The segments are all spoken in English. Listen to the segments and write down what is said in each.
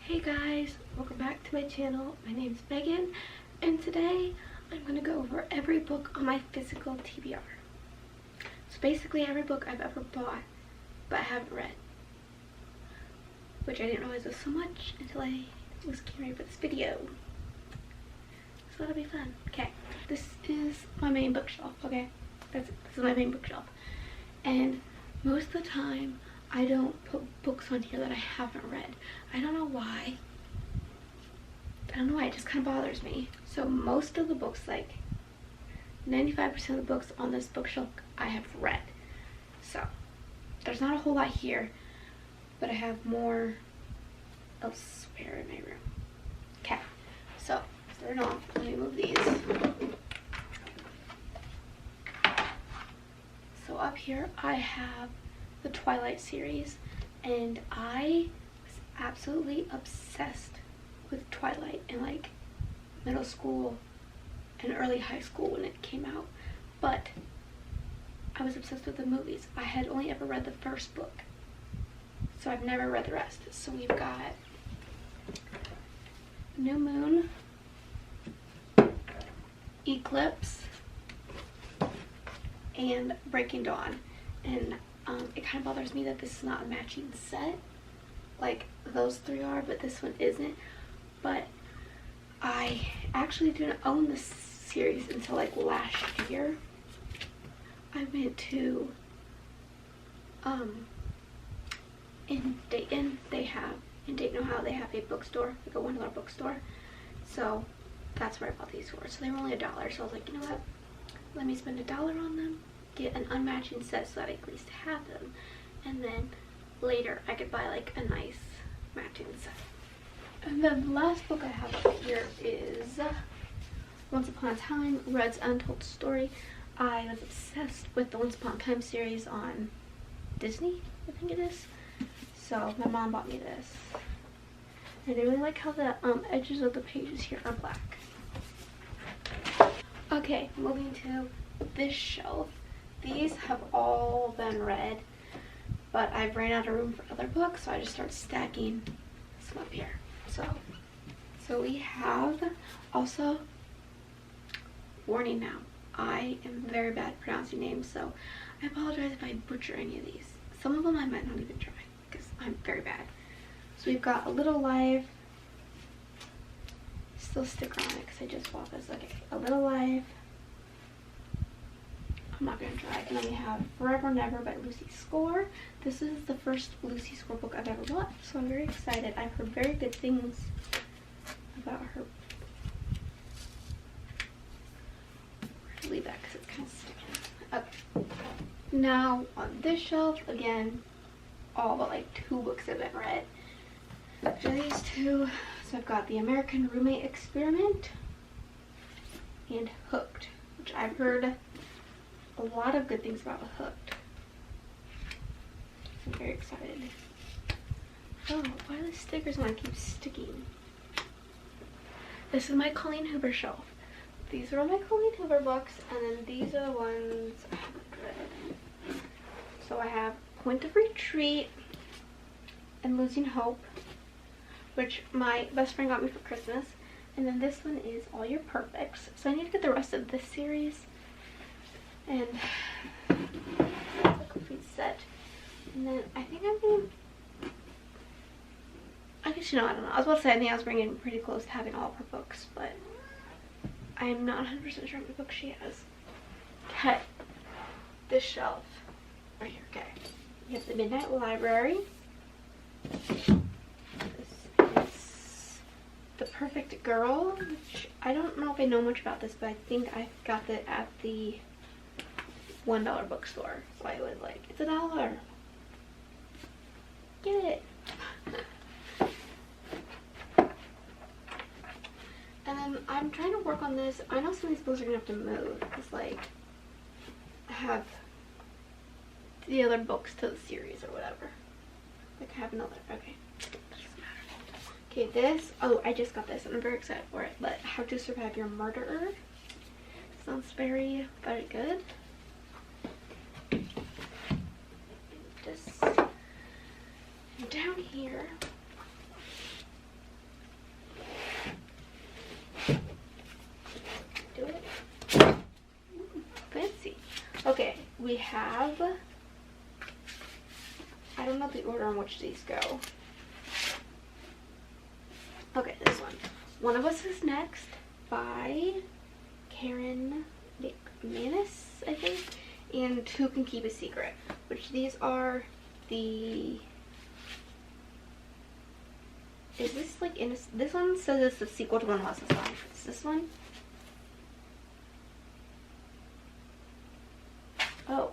Hey guys, welcome back to my channel. My name's Megan, and today I'm going to go over every book on my physical TBR. So basically every book I've ever bought but haven't read, which I didn't realize was so much until I was getting ready for this video. So that'll be fun. Okay, this is my main bookshelf, okay? This is my main bookshelf. And most of the time I don't put books on here that I haven't read. I don't know why. It just kind of bothers me. So most of the books, like 95% of the books on this bookshelf I have read. So there's not a whole lot here, but I have more elsewhere in my room. Okay, so starting off, let me move these. So up here I have the Twilight series, and I was absolutely obsessed with Twilight in like middle school and early high school when it came out, but I was obsessed with the movies. I had only ever read the first book, so I've never read the rest. So we've got New Moon, Eclipse, and Breaking Dawn. And it kind of bothers me that this is not a matching set. Like those three are, but this one isn't. But I actually didn't own this series until like last year. I went to in Dayton, Ohio, they have a bookstore, like a $1 bookstore. So that's where I bought these for. So they were only $1. So I was like, you know what? Let me spend $1 on them, get an unmatching set so that I at least have them, and then later I could buy like a nice matching set. And then the last book I have up here is Once Upon a Time, Red's Untold Story. I was obsessed with the Once Upon a Time series on Disney, I think it is. So my mom bought me this. And I really like how the edges of the pages here are black. Okay, moving to this shelf. These have all been read, but I've ran out of room for other books, so I just started stacking some up here. So we have also, warning now, I am very bad at pronouncing names, so I apologize if I butcher any of these. Some of them I might not even try, because I'm very bad. So we've got A Little Life. Still sticker on it because I just bought this. Okay, A Little Life. I'm not gonna try. And then we have Forever Never by Lucy Score. This is the first Lucy Score book I've ever bought, so I'm very excited. I've heard very good things about her. I'll leave that because it's kind of sticking. Okay. Now on this shelf, again, all but like 2 books have been read. So these 2. So I've got The American Roommate Experiment and Hooked, which I've heard a lot of good things about Hooked. I'm very excited. Oh, why do the stickers want to keep sticking? This is my Colleen Hoover shelf. These are all my Colleen Hoover books, and then these are the ones I haven't read. So I have Point of Retreat and Losing Hope, which my best friend got me for Christmas. And then this one is All Your Perfects. So I need to get the rest of this series. And a complete set. And then I think I'm going, I guess, you know, I don't know. I was about to say I think I was bringing pretty close to having all of her books, but I'm not 100% sure how many books she has. Okay. This shelf right here. Okay. You have The Midnight Library. The Perfect Girl, which I don't know if I know much about this, but I think I got it at the $1 bookstore. So I was like, it's $1. Get it. And then I'm trying to work on this. I know some of these books are gonna have to move because, like, I have the other books to the series or whatever. Like, I have another. Okay. Okay, this, oh, I just got this and I'm very excited for it, but How to Survive Your Murderer. Sounds very, very good. Just down here, have, I don't know the order in which these go. Okay, this one. One of Us Is Next by Karen McManus, I think, and Who Can Keep a Secret, which these are the, is this like in a, this one says it's the sequel to One of Us Is Life. Is this one? Oh,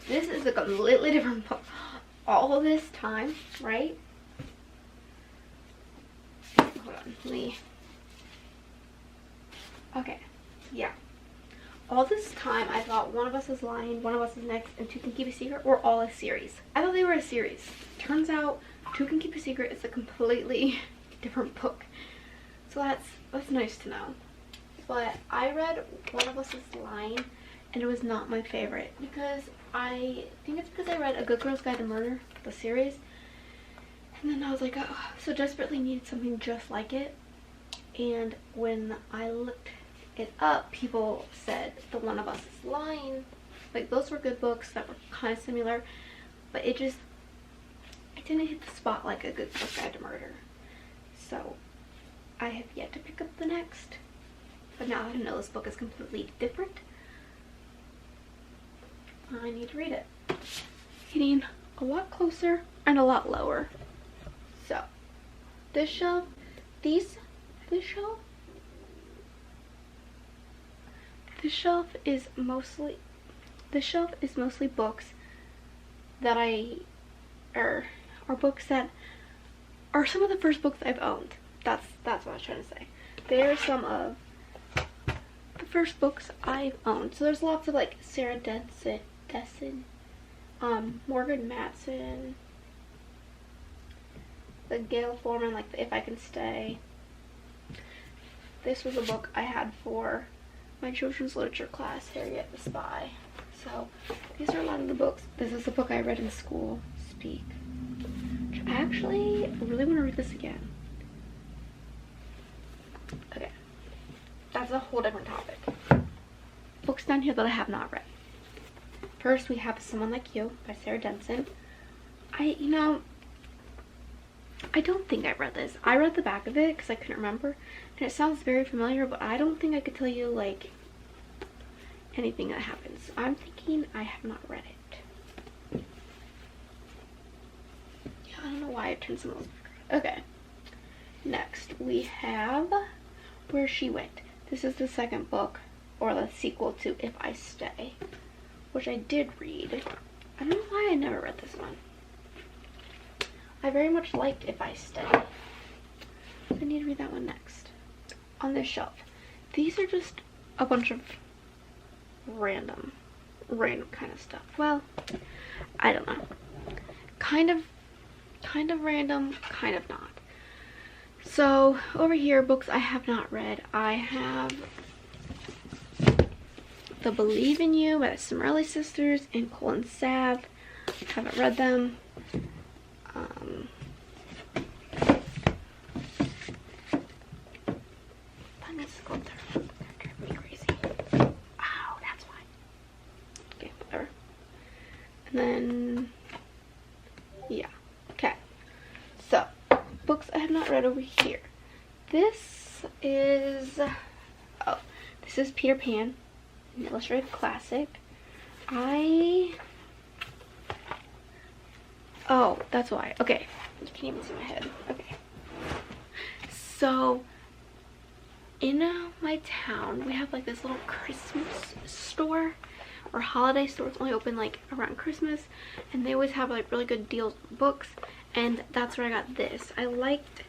this is a completely different book. All of this time, right? Hold on, let me. Okay, yeah. All this time, I thought One of Us Is Lying, One of Us Is Next, and Two Can Keep a Secret were all a series. I thought they were a series. Turns out, Two Can Keep a Secret is a completely different book. So that's nice to know. But I read One of Us Is Lying, and it was not my favorite because I think it's because I read A Good Girl's Guide to Murder, the series, and then I was like, oh, so desperately needed something just like it. And when I looked it up, people said the One of Us Is Lying, like those were good books that were kind of similar, but it didn't hit the spot like A Good Girl's Guide to Murder. So I have yet to pick up the next, but now that I know this book is completely different, I need to read it. Getting a lot closer and a lot lower. So this shelf is mostly books that are books that are some of the first books I've owned. That's what I was trying to say. They're some of the first books I've owned. So there's lots of like Sarah Dessen, Morgan Matson, the Gail Foreman, like the If I Can Stay. This was a book I had for my children's literature class, Harriet the Spy. So these are a lot of the books. This is a book I read in school, Speak. Which I actually really want to read this again. Okay, that's a whole different topic. Books down here that I have not read. First we have Someone Like You by Sarah Denson. I don't think I read this. I read the back of it because I couldn't remember, and it sounds very familiar, but I don't think I could tell you like anything that happens. I'm thinking I have not read it. Yeah, I don't know why I turned some of those. Okay. Next we have Where She Went. This is the second book, or the sequel to If I Stay, which I did read. I don't know why I never read this one. I very much liked If I Stay. I need to read that one next. On this shelf. These are just a bunch of random kind of stuff. Well, I don't know. Kind of random, kind of not. So over here, books I have not read. I have The Believe in You by the Summerly sisters and Cole and Sav. Haven't read them. Let me scroll through. They're driving me crazy. Ow, that's why. Okay, whatever. And then, yeah. Okay. So, books I have not read over here. This is Peter Pan, an illustrated classic. Oh, that's why. Okay. You can't even see my head. Okay. So, in my town, we have like this little Christmas store or holiday store. It's only open like around Christmas, and they always have like really good deals on books, and that's where I got this. I liked it.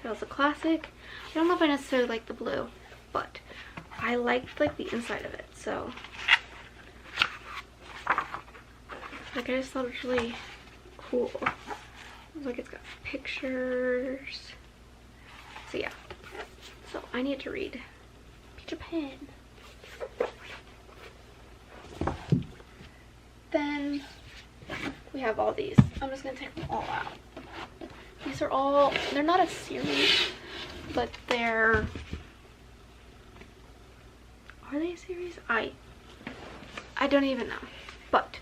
Was a classic. I don't know if I necessarily like the blue, but I liked like the inside of it. So, like, I just thought it was really cool. Like, it's got pictures. So yeah. So I need to read Peter Pan. Then we have all these. I'm just gonna take them all out. These are all, they're not a series, but are they a series? I don't even know. but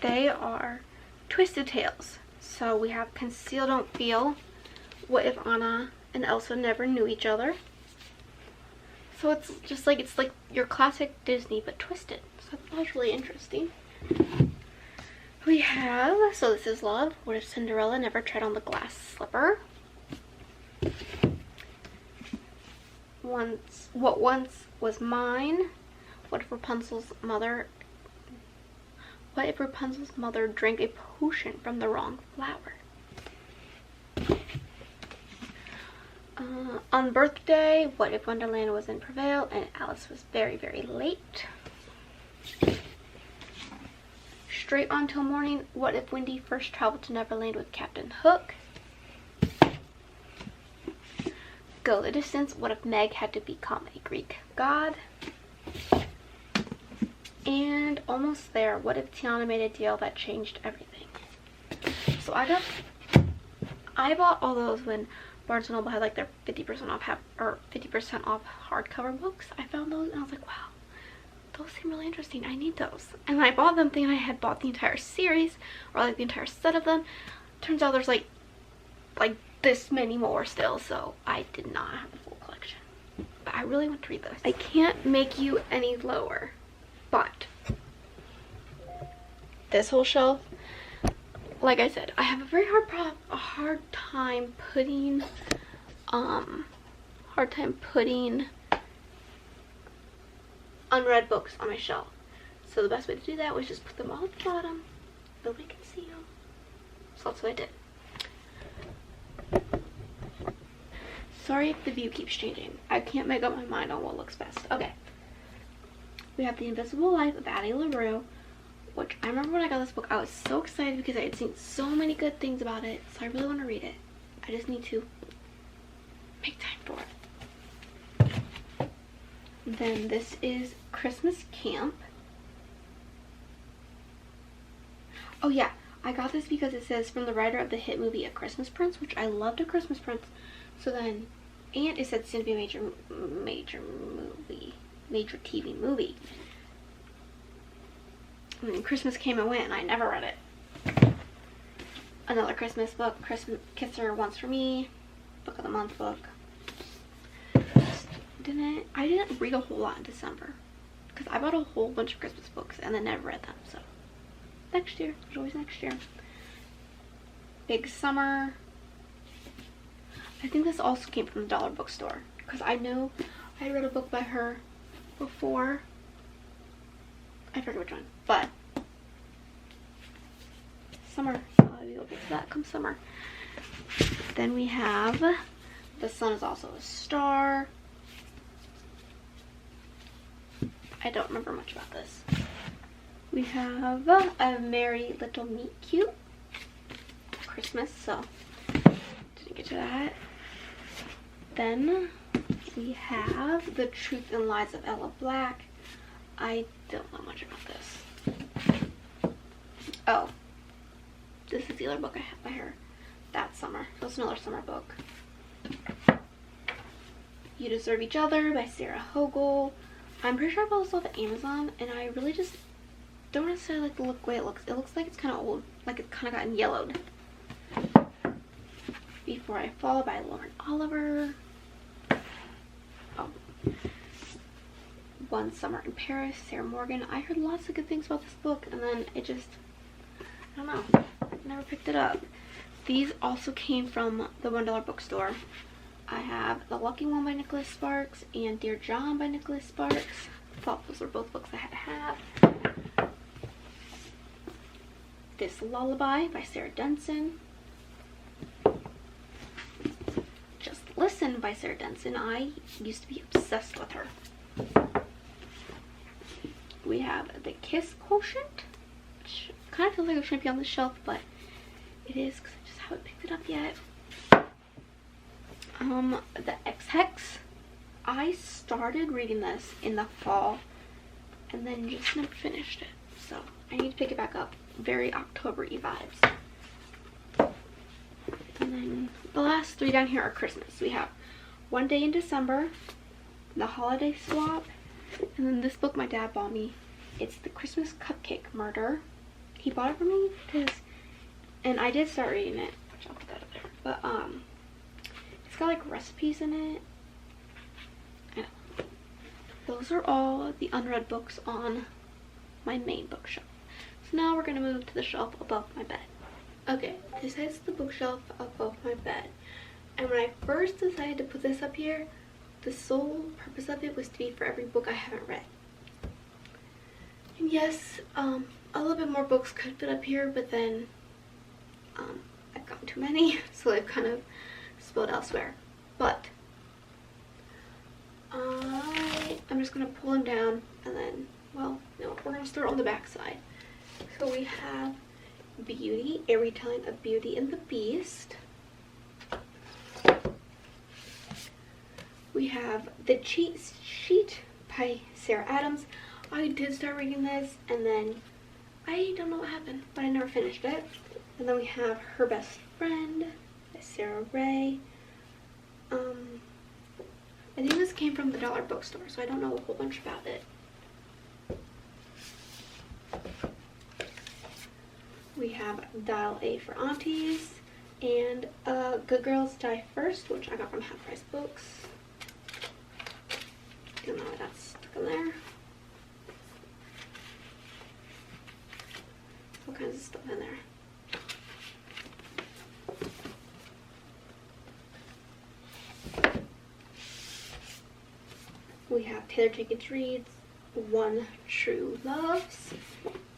they are Twisted Tales. So we have Conceal Don't Feel, What If Anna and Elsa Never Knew Each Other. So it's just like, it's like your classic Disney but twisted. So that was really interesting. We have So This Is Love, What If Cinderella Never Tread on the Glass Slipper. What Once Was Mine, What if Rapunzel's mother drank a potion from the wrong flower? On Birthday, What if Wonderland was in Prevail and Alice was very, very late? Straight On Till Morning, What if Wendy first traveled to Neverland with Captain Hook? Go the Distance, What if Meg had to become a Greek god? And Almost There, What if Tiana made a deal that changed everything? So I bought all those when Barnes & Noble had like their 50% off 50% off hardcover books. I found those and I was like, wow, those seem really interesting. I need those. And I bought them thinking I had bought the entire series or like the entire set of them. Turns out there's like this many more still, so I did not have the full collection. But I really want to read this. I can't make you any lower, but this whole shelf, like I said, I have a very hard time putting unread books on my shelf. So the best way to do that was just put them all at the bottom. Nobody can see them. So that's what I did. Sorry if the view keeps changing. I can't make up my mind on what looks best. Okay. We have The Invisible Life of Addie LaRue, which I remember when I got this book, I was so excited because I had seen so many good things about it. So I really want to read it. I just need to make time for it. Then this is Christmas Camp. Oh yeah, I got this because it says from the writer of the hit movie A Christmas Prince, which I loved A Christmas Prince. So then, and it said soon to be a major TV movie. And then Christmas came and went and I never read it. Another Christmas book, Kisser Once for Me, Book of the Month book. I didn't read a whole lot in December because I bought a whole bunch of Christmas books and then never read them. So next year, there's always next year. Big Summer. I think this also came from the dollar bookstore because I know I read a book by her before. I forget which one, but summer. We'll get to that come summer. Then we have The Sun Is Also a Star. I don't remember much about this. We have A Merry Little Meet Cute. Christmas, so didn't get to that. Then we have The Truth and Lies of Ella Black. I don't know much about this. Oh, this is the other book I have by her that summer. That's another summer book. You Deserve Each Other by Sarah Hogel. I'm pretty sure I bought this off of Amazon, and I really just don't necessarily like the way it looks. It looks like it's kind of old, like it's kind of gotten yellowed. Before I Fall by Lauren Oliver. Oh. One Summer in Paris, Sarah Morgan. I heard lots of good things about this book, and then it just, I don't know, I never picked it up. These also came from the $1 bookstore. I have The Lucky One by Nicholas Sparks and Dear John by Nicholas Sparks. I thought those were both books I had to have. This Lullaby by Sarah Denson. Just Listen by Sarah Denson. I used to be obsessed with her. We have The Kiss Quotient, which kind of feels like it shouldn't be on the shelf, but it is because I just haven't picked it up yet. The X-Hex. I started reading this in the fall and then just never finished it, so I need to pick it back up. Very October-y vibes. And then the last three down here are Christmas. We have One Day in December, The Holiday Swap, and then this book my dad bought me it's the Christmas Cupcake Murder. He bought it for me because, and I did start reading it, which I'll put that up there. But it's got like recipes in it. And those are all the unread books on my main bookshelf. So now we're gonna move to the shelf above my bed. Okay, this is the bookshelf above my bed. And when I first decided to put this up here, the sole purpose of it was to be for every book I haven't read. And yes, a little bit more books could fit up here, but then I've gotten too many, so they've kind of spilled elsewhere. But I'm just gonna pull them down, and then, well, no, we're gonna start on the back side. So we have Beauty, a retelling of Beauty and the Beast. We have The Cheat Sheet by Sarah Adams. I did start reading this, and then I don't know what happened, but I never finished it. And then we have Her Best Friend by Sarah Ray. I think this came from the dollar bookstore, so I don't know a whole bunch about it. We have Dial A for Aunties, and Good Girls Die First, which I got from Half Price Books. Don't know why that's stuck in there. All kinds of stuff in there. We have Taylor Jenkins Reid's One True Loves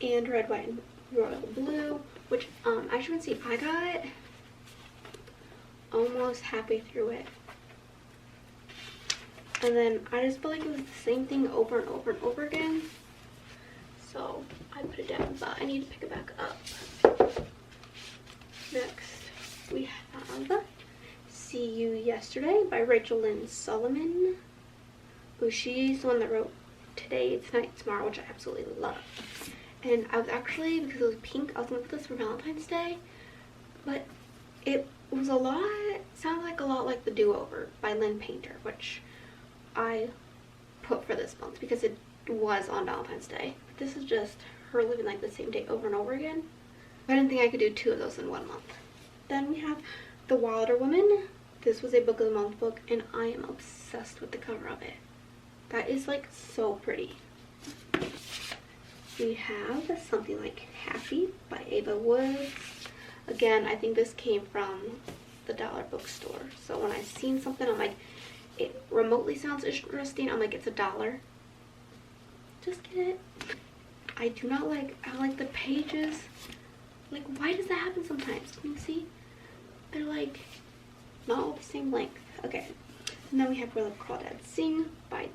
and Red, White, and Royal Blue, which as you can see, I got almost halfway through it. And then I just felt like it was the same thing over and over and over again. So I put it down, but I need to pick it back up. Next, we have See You Yesterday by Rachel Lynn Solomon. Ooh, she's the one that wrote Today, Tonight, Tomorrow, which I absolutely love. And I was actually, because it was pink, I was going to put this for Valentine's Day. But it was a lot, sounded like a lot like The Do-Over by Lynn Painter, which I put for this month because it was on Valentine's Day. But this is just her living like the same day over and over again. I didn't think I could do 2 of those in 1 month. Then we have The Wilder Woman. This was a Book of the Month book, and I am obsessed with the cover of it. That is like so pretty. We have Something Like Happy by Ava Woods. Again, I think this came from the dollar bookstore. So when I seen something, I'm like, it remotely sounds interesting. I'm like, it's $1. Just get it. I do not like, I like the pages. Like, why does that happen sometimes? Can you see? They're like, not all the same length. Okay. And then we have Where the Crawdads Sing by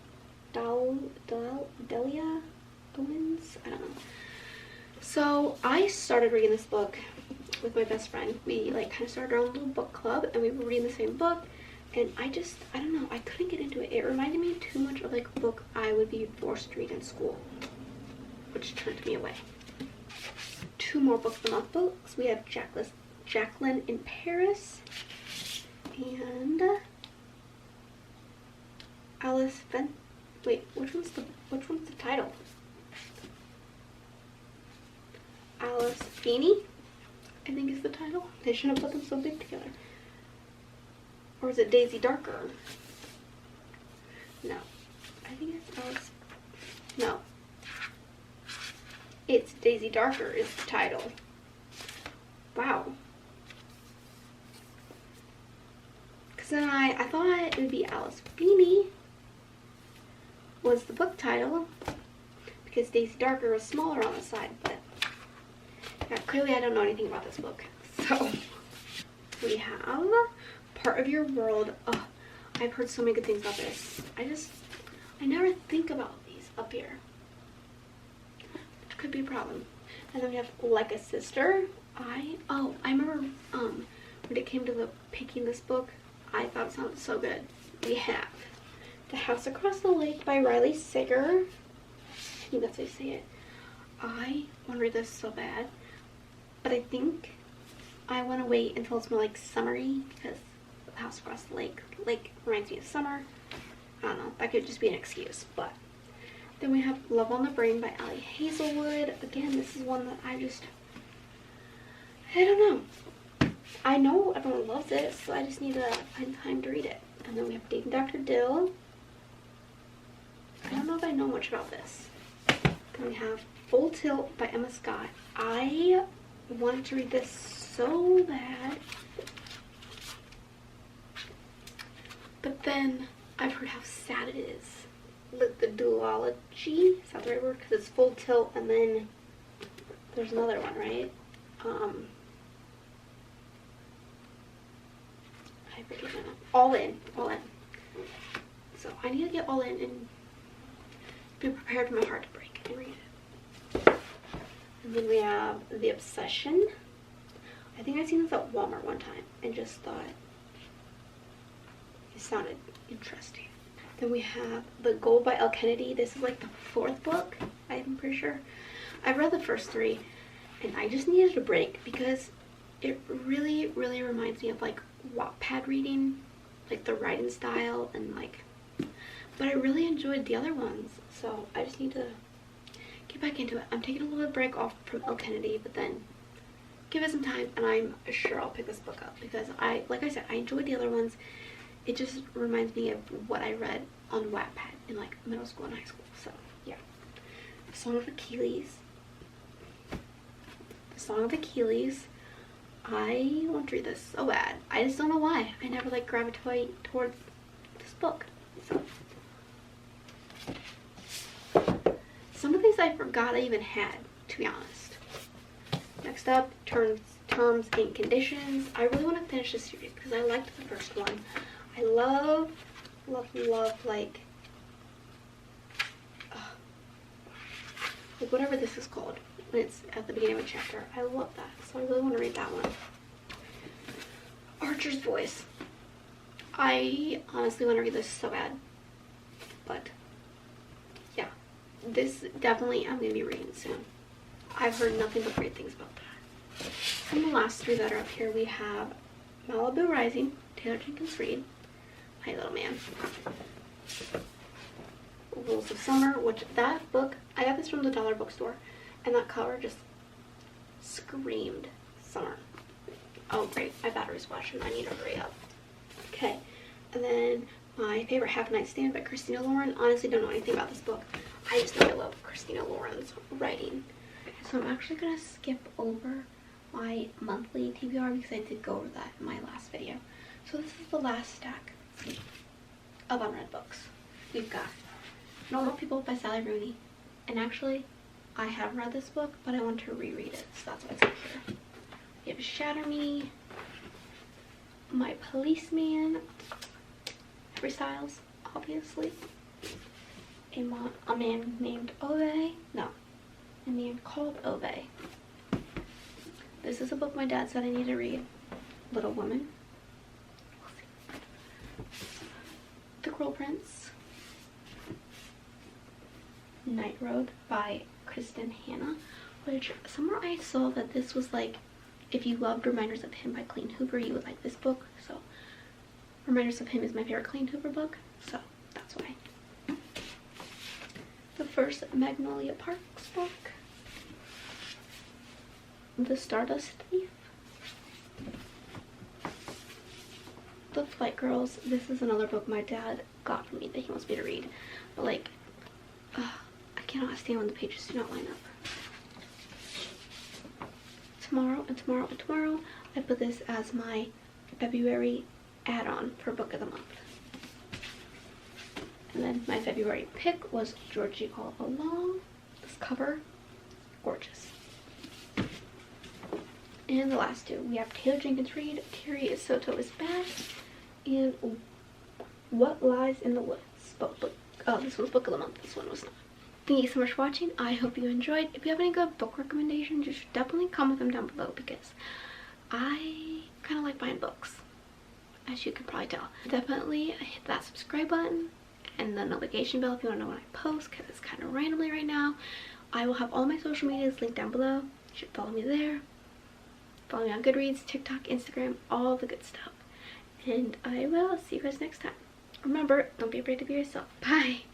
Delia Owens. I don't know. So I started reading this book with my best friend. We like kind of started our own little book club, and we were reading the same book. And I don't know, I couldn't get into it. It reminded me too much of like a book I would be forced to read in school, which turned me away. 2 more Book of the Month books. We have Jacqueline in Paris and Alice Fen. Wait, which one's the title? Alice Feeney, I think is the title. They shouldn't have put them so big together. Or is it Daisy Darker? No. I think it's Alice. No. It's Daisy Darker is the title. Wow. Because then I thought it would be Alice Feeney was the book title. Because Daisy Darker was smaller on the side. But yeah, clearly I don't know anything about this book. So we have Part of Your World. Oh, I've heard so many good things about this. I never think about these up here, which could be a problem. And then we have Like a Sister. I remember when it came to picking this book, I thought it sounded so good. We have The House Across the Lake by Riley Sager. I think that's how you say it. I want to read this so bad, but I think I want to wait until it's more like summery, because The House Across the Lake reminds me of summer. I don't know, that could just be an excuse. But Then we have Love on the Brain by Ali Hazelwood. Again, this is one that I don't know. I know everyone loves it, so I just need to find time to read it. And then we have Dating Dr. Dill. I don't know if I know much about this. Then we have Full Tilt by Emma Scott. I wanted to read this so bad, but then I've heard how sad it is. Like the duology, is that the right word? Because it's Full Tilt and then there's another one, right? I forget now. All in. So I need to get all in and be prepared for my heart to break and read it. And then we have The Obsession. I think I seen this at Walmart one time and just thought it sounded interesting. Then we have The Goal by Elle Kennedy. This is like the 4th book, I'm pretty sure. I've read the first 3 and I just needed a break because it really, really reminds me of like Wattpad reading, like the writing style and like, but I really enjoyed the other ones, so I just need to get back into it. I'm taking a little bit of break off from Elle Kennedy, but then give it some time and I'm sure I'll pick this book up because like I said, I enjoyed the other ones. It just reminds me of what I read on Wattpad in like middle school and high school. So yeah. Song of Achilles. The Song of Achilles. I want to read this so bad. I just don't know why. I never like gravitate towards this book. So some of these I forgot I even had, to be honest. Next up, Terms and Conditions. I really want to finish this series because I liked the first one. I love like whatever this is called when it's at the beginning of a chapter. I love that, so I really want to read that one. Archer's Voice. I honestly want to read this so bad, but yeah, this definitely I'm going to be reading soon. I've heard nothing but great things about that. And the last 3 that are up here, we have Malibu Rising, Taylor Jenkins Reid, My Little Man. Rules of Summer, which that book, I got this from the dollar bookstore, and that cover just screamed summer. Oh great, my battery's flashing, I need to hurry up. Okay, and then my favorite Half Night Stand by Christina Lauren. Honestly don't know anything about this book. I just know I love Christina Lauren's writing. So I'm actually going to skip over my monthly TBR because I did go over that in my last video. So this is the last stack of unread books. We've got Normal People by Sally Rooney. And actually, I have read this book, but I want to reread it, so that's why it's up here. We have Shatter Me, My Policeman, Harry Styles, obviously. A Man Named Ove. No. A Man Called Ove. This is a book my dad said I need to read. Little Woman. The Cruel Prince. Night Road by Kristen Hanna, which somewhere I saw that this was like, if you loved Reminders of Him by Colleen Hoover, you would like this book. So Reminders of Him is my favorite Colleen Hoover book, so that's why. The first Magnolia Parks book, The Stardust Thief. The Flight Girls. This is another book my dad got for me that he wants me to read, but like I cannot stand when the pages do not line up. Tomorrow and Tomorrow and Tomorrow. I put this as my February add-on for book of the month. And then my February pick was Georgie All Along. This cover, gorgeous. And the last 2, we have Taylor Jenkins Reid, Kiri Soto is Back, and What Lies in the Woods. Oh, this was book of the month, this one was not. Thank you so much for watching. I hope you enjoyed. If you have any good book recommendations, you should definitely comment them down below because I kind of like buying books, as you can probably tell. Definitely hit that subscribe button and the notification bell if you want to know when I post, because it's kind of randomly right now. I will have all my social medias linked down below. You should follow me there. Follow me on Goodreads, TikTok, Instagram, all the good stuff. And I will see you guys next time. Remember, don't be afraid to be yourself. Bye!